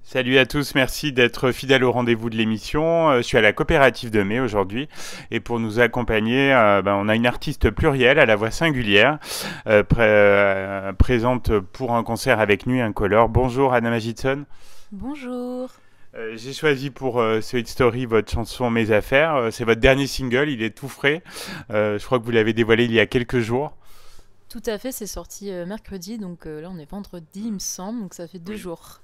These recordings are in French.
Salut à tous, merci d'être fidèles au rendez-vous de l'émission. Je suis à la coopérative de mai aujourd'hui et pour nous accompagner, on a une artiste plurielle à la voix singulière, présente pour un concert avec Nuit Incolore. Bonjour Anna Magidson. Bonjour. J'ai choisi pour ce Hit Story votre chanson Mes Affaires. C'est votre dernier single, il est tout frais. Je crois que vous l'avez dévoilé il y a quelques jours. Tout à fait, c'est sorti mercredi, donc là on est vendredi, il me semble, donc ça fait deux Oui. jours.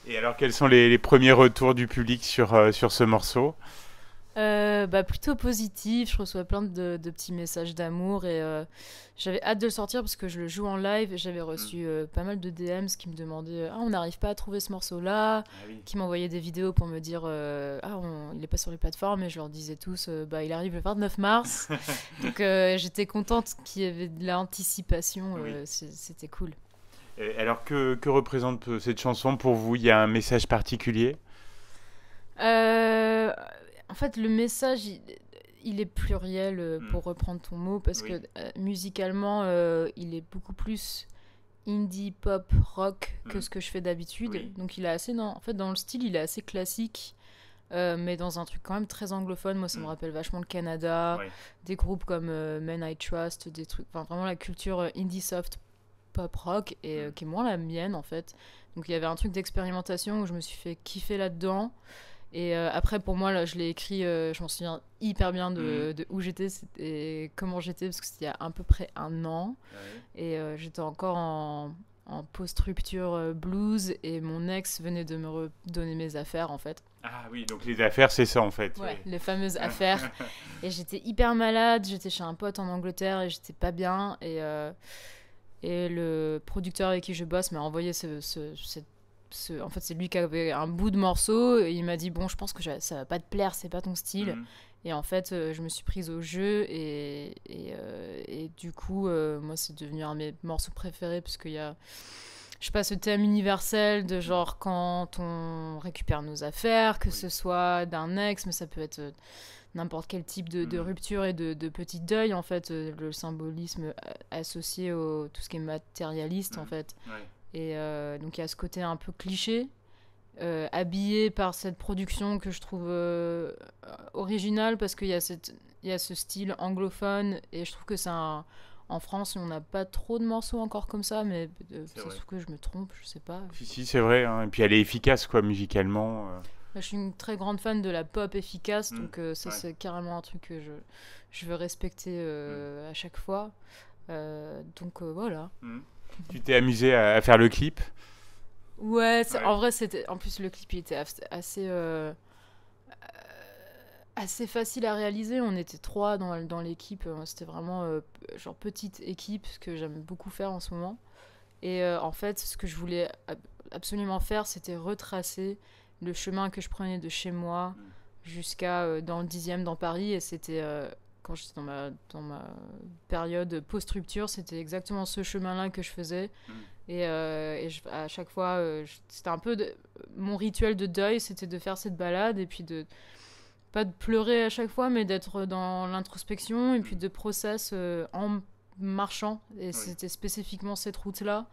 Et alors quels sont les premiers retours du public sur ce morceau? Plutôt positif, je reçois plein de petits messages d'amour et j'avais hâte de le sortir parce que je le joue en live et j'avais Mm. reçu pas mal de DMs qui me demandaient Ah, on n'arrive pas à trouver ce morceau-là, Ah oui. qui m'envoyaient des vidéos pour me dire il est pas sur les plateformes et je leur disais tous il arrive le 29 mars. Donc j'étais contente qu'il y avait de l'anticipation, Oui. c'était cool. Et alors que représente cette chanson pour vous? Il y a un message particulier? Euh, En fait, le message, il est pluriel, Mm. pour reprendre ton mot, parce que Oui. musicalement, il est beaucoup plus indie, pop, rock que Mm. ce que je fais d'habitude. Oui. Donc il est assez en fait, dans le style, il est assez classique, mais dans un truc quand même très anglophone. Moi, ça me Mm. rappelle vachement le Canada, Oui. des groupes comme Men I Trust, des trucs, enfin vraiment la culture indie soft pop rock, et Mm. qui est moins la mienne en fait. Donc il y avait un truc d'expérimentation où je me suis fait kiffer là-dedans. Et après, pour moi, là, je l'ai écrit, je m'en souviens hyper bien Mm. de où j'étais et comment j'étais, parce que c'était il y a à peu près un an. Ouais. Et j'étais encore en post-rupture blues, et mon ex venait de me redonner mes affaires, en fait. Ah oui, donc les affaires, c'est ça en fait. Ouais, Oui. les fameuses affaires. Et j'étais hyper malade, j'étais chez un pote en Angleterre et j'étais pas bien. Et le producteur avec qui je bosse m'a envoyé en fait, c'est lui qui avait un bout de morceau et il m'a dit bon, je pense que ça va pas te plaire, c'est pas ton style. Mm. Et en fait, je me suis prise au jeu et du coup, moi, c'est devenu un de mes morceaux préférés parce qu'il y a, je sais pas, ce thème universel de Mm. genre quand on récupère nos affaires, que Oui. ce soit d'un ex, mais ça peut être n'importe quel type de Mm. rupture et de petit deuil, en fait, le symbolisme associé au tout ce qui est matérialiste, en Mm. fait. Ouais. Et donc il y a ce côté un peu cliché, habillé par cette production que je trouve originale, parce qu'il y a il y a ce style anglophone, et je trouve que en France, on n'a pas trop de morceaux encore comme ça, mais C'est ça se vrai. trouve que je me trompe, je sais pas. Si, si, c'est vrai, hein. Et puis elle est efficace, quoi, musicalement. Moi, je suis une très grande fan de la pop efficace, Mm. donc ça, Ouais. c'est carrément un truc que je veux respecter Mm. à chaque fois. Voilà. Mm. Tu t'es amusé à faire le clip? Ouais, Ouais. en vrai, c'était. En plus, le clip, il était assez, assez facile à réaliser. On était trois dans l'équipe. C'était vraiment genre petite équipe, ce que j'aime beaucoup faire en ce moment. Et en fait, ce que je voulais absolument faire, c'était retracer le chemin que je prenais de chez moi Mm. jusqu'à dans le 10e dans Paris. Et c'était quand j'étais dans ma période post-rupture, c'était exactement ce chemin-là que je faisais. Mm. À chaque fois, c'était un peu mon rituel de deuil, c'était de faire cette balade et puis de pas de pleurer à chaque fois, mais d'être dans l'introspection et puis Mm. de process en marchant. Et Oui. c'était spécifiquement cette route-là.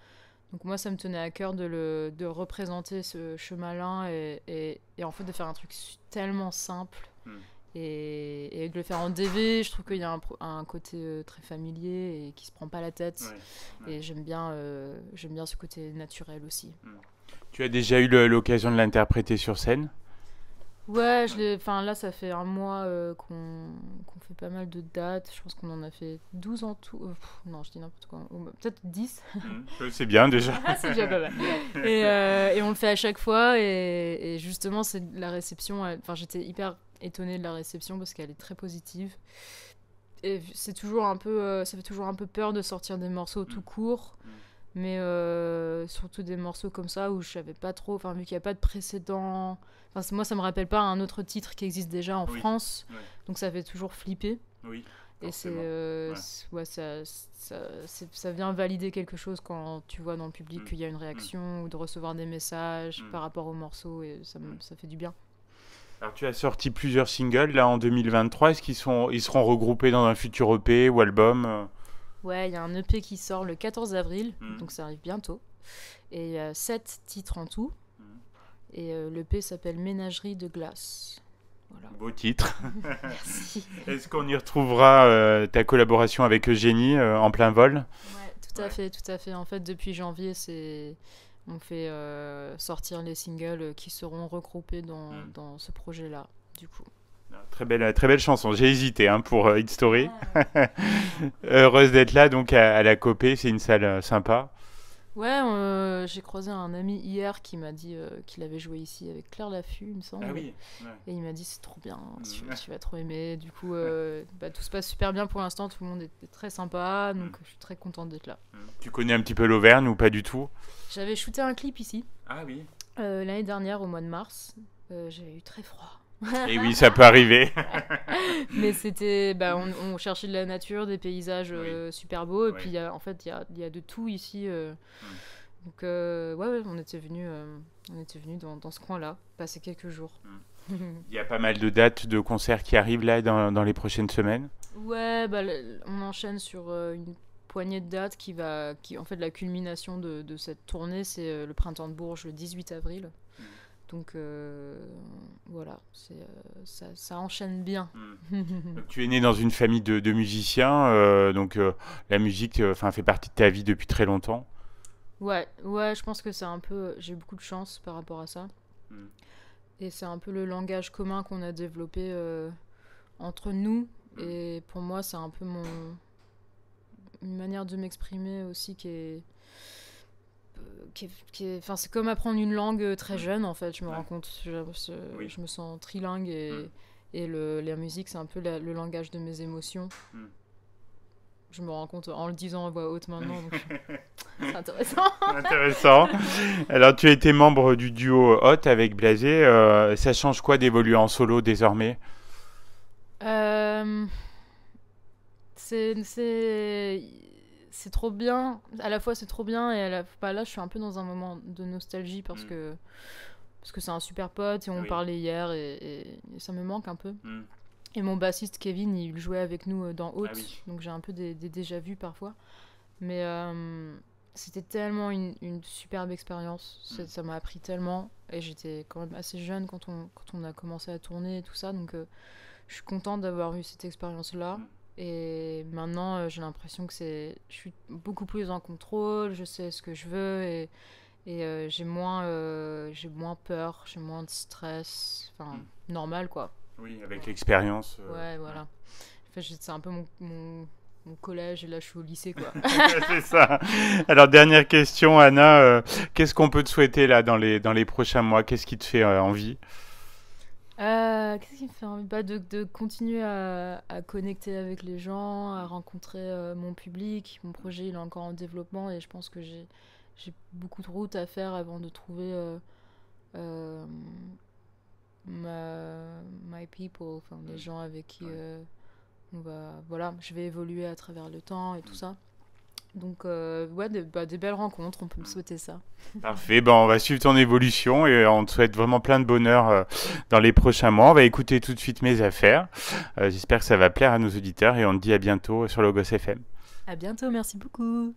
Donc moi, ça me tenait à cœur de représenter ce chemin-là et en fait de faire un truc tellement simple Mm. et de le faire en DV. Je trouve qu'il y a un côté très familier et qui se prend pas la tête. Ouais. Ouais. Et j'aime bien ce côté naturel aussi. Mm. Tu as déjà eu l'occasion de l'interpréter sur scène? Ouais, Ouais. enfin là, ça fait un mois qu'on fait pas mal de dates. Je pense qu'on en a fait 12 en tout. Non, je dis n'importe quoi. Peut-être 10. Mm. C'est bien déjà. C'est déjà pas mal. Et on le fait à chaque fois. Et justement, c'est la réception. Enfin, j'étais hyper étonnée de la réception parce qu'elle est très positive. Et c'est toujours un peu, ça fait toujours un peu peur de sortir des morceaux tout Mm. court. Mm. Mais surtout des morceaux comme ça où je savais pas trop, enfin vu qu'il n'y a pas de précédent, enfin moi ça me rappelle pas un autre titre qui existe déjà en Oui. France, Ouais. donc ça fait toujours flipper. Oui. Et Forcément. Ouais. ouais, ça vient valider quelque chose quand tu vois dans le public Mm. qu'il y a une Mm. réaction ou de recevoir des messages Mm. par rapport au morceau, et Mm. ça fait du bien. Alors tu as sorti plusieurs singles là en 2023. Est-ce ils seront regroupés dans un futur EP ou album? Ouais, il y a un EP qui sort le 14 avril, Mm. donc ça arrive bientôt, et il y a 7 titres en tout. Mm. Et l'EP s'appelle Ménagerie de glace. Voilà. Beau titre. Merci. Est-ce qu'on y retrouvera ta collaboration avec Eugénie en plein vol? Ouais, tout à fait, tout à fait. En fait, depuis janvier, on fait sortir les singles qui seront regroupés dans ce projet-là, du coup. Très belle chanson. J'ai hésité pour Hit Story. Ouais. Heureuse d'être là donc à la Copé, c'est une salle sympa. Ouais, j'ai croisé un ami hier qui m'a dit qu'il avait joué ici avec Claire Laffut, il me semble. Ah oui. Ouais. Et il m'a dit c'est trop bien, tu vas trop aimer. Du coup, tout se passe super bien pour l'instant, tout le monde est très sympa, donc je suis très contente d'être là. Tu connais un petit peu l'Auvergne ou pas du tout? J'avais shooté un clip ici Ah oui. l'année dernière au mois de mars. J'avais eu très froid. Et oui, ça peut arriver. Mais c'était, on cherchait de la nature, des paysages super beaux, et Ouais. puis en fait il y a de tout ici. Donc ouais, on était venu dans ce coin-là, passer quelques jours. Il y a pas mal de dates de concerts qui arrivent là dans les prochaines semaines. Ouais, on enchaîne sur une poignée de dates qui en fait la culmination de cette tournée, c'est le Printemps de Bourges le 18 avril. Donc voilà, ça enchaîne bien. Donc, tu es né dans une famille de musiciens, donc la musique fait partie de ta vie depuis très longtemps. Ouais, je pense que j'ai eu beaucoup de chance par rapport à ça. Et c'est un peu le langage commun qu'on a développé entre nous. Et pour moi, c'est un peu une manière de m'exprimer aussi enfin, c'est comme apprendre une langue très jeune, en fait, je me rends compte. Je me sens trilingue et la musique, c'est un peu le langage de mes émotions. Je me rends compte en le disant à voix haute maintenant, donc c'est intéressant. Intéressant. Alors, tu as été membre du duo Hot avec Blasé. Ça change quoi d'évoluer en solo désormais? C'est trop bien. À la fois, c'est trop bien et là, je suis un peu dans un moment de nostalgie parce que c'est un super pote et on parlait hier et ça me manque un peu. Et mon bassiste Kevin, il jouait avec nous dans Hot, donc j'ai un peu des déjà-vus parfois. Mais c'était tellement une superbe expérience. Ça m'a appris tellement et j'étais quand même assez jeune quand on a commencé à tourner et tout ça, donc je suis contente d'avoir eu cette expérience-là. Et maintenant, j'ai l'impression que je suis beaucoup plus en contrôle, je sais ce que je veux et j'ai moins peur, j'ai moins de stress, enfin, normal quoi. Oui, avec l'expérience. Ouais, voilà. En fait, c'est un peu mon collège et là je suis au lycée quoi. C'est ça. Alors, dernière question, Anna, qu'est-ce qu'on peut te souhaiter là dans les prochains mois? Qu'est-ce qui te fait envie? Qu'est-ce qui me fait envie de continuer à connecter avec les gens, à rencontrer mon public. Mon projet il est encore en développement et je pense que j'ai beaucoup de route à faire avant de trouver my people, enfin les gens avec qui je vais évoluer à travers le temps et tout ça. Donc des belles rencontres, on peut me souhaiter ça. Parfait, on va suivre ton évolution et on te souhaite vraiment plein de bonheur dans les prochains mois. On va écouter tout de suite Mes Affaires. J'espère que ça va plaire à nos auditeurs et on te dit à bientôt sur Logos FM. À bientôt, merci beaucoup.